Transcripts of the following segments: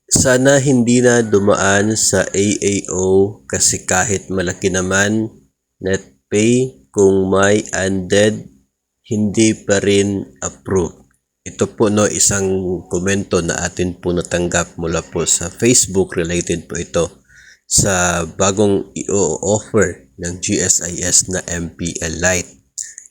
Sana hindi na dumaan sa AAO kasi kahit malaki naman net pay kung may undead, hindi pa rin approve. Ito po no, isang komento na atin po natanggap mula po sa Facebook, related po ito sa bagong i-offer ng GSIS na MPL Lite.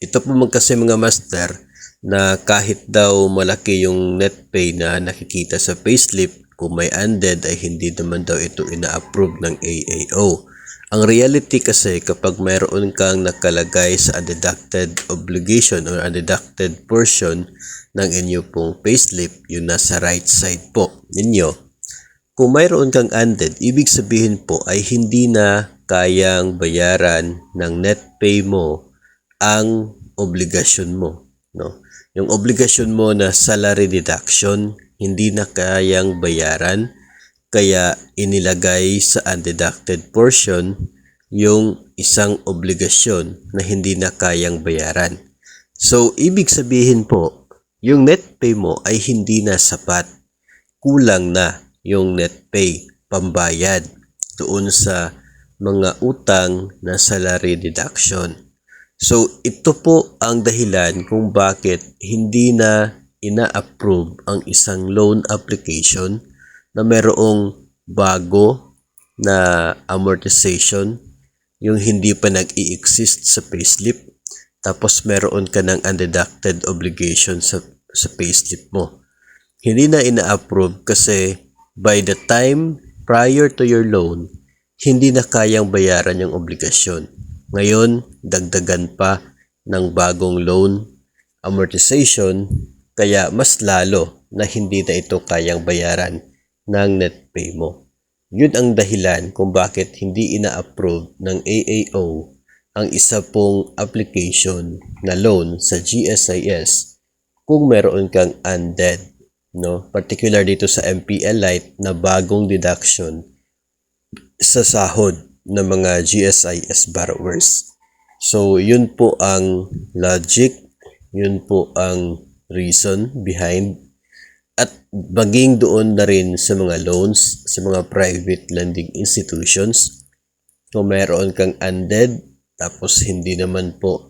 Ito po kasi mga master na kahit daw malaki yung net pay na nakikita sa payslip, kung may undead ay hindi naman daw ito ina-approve ng AAO. Ang reality kasi kapag mayroon kang nakalagay sa undeducted obligation or undeducted portion ng inyo pong payslip, yung nasa right side po ninyo, kung mayroon kang undead, ibig sabihin po ay hindi na kayang bayaran ng net pay mo ang obligasyon mo, no? Yung obligasyon mo na salary deduction, hindi na kayang bayaran, kaya inilagay sa undeducted portion yung isang obligasyon na hindi na kayang bayaran. So, ibig sabihin po, yung net pay mo ay hindi na sapat. Kulang na yung net pay pambayad doon sa mga utang na salary deduction. So, ito po ang dahilan kung bakit hindi na ina-approve ang isang loan application na mayroong bago na amortization, yung hindi pa nag-i-exist sa payslip, tapos meron ka ng undeducted obligation sa payslip mo. Hindi na ina-approve kasi by the time prior to your loan, hindi na kayang bayaran yung obligasyon. Ngayon, dagdagan pa ng bagong loan amortization, kaya mas lalo na hindi na ito kayang bayaran ng net pay mo. Yun ang dahilan kung bakit hindi ina-approve ng AAO ang isa pong application na loan sa GSIS kung meron kang undead, no? Particular dito sa MPL Lite na bagong deduction sa sahod ng mga GSIS borrowers. So, yun po ang logic, yun po ang reason behind, at maging doon na rin sa mga loans sa mga private lending institutions. Kung meron kang undead tapos hindi naman po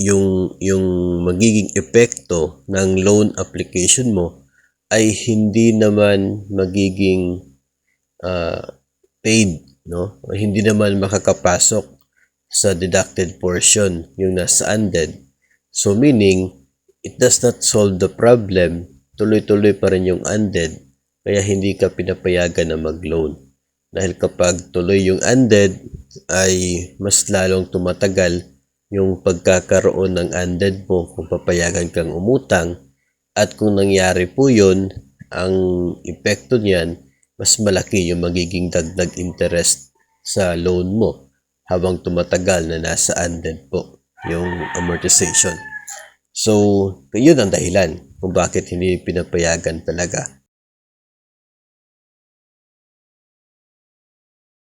yung magiging epekto ng loan application mo ay hindi naman magiging paid, no? O hindi naman makakapasok sa deducted portion yung nasa undead. So meaning, it does not solve the problem. Tuloy-tuloy pa rin yung undead, kaya hindi ka pinapayagan na mag-loan. Dahil kapag tuloy yung undead, ay mas lalong tumatagal yung pagkakaroon ng undead mo kung papayagan kang umutang. At kung nangyari po yun, ang epekto niyan, mas malaki yung magiging dagdag interest sa loan mo habang tumatagal na nasa undead po yung amortization. So, yun ang dahilan kung bakit hindi pinapayagan talaga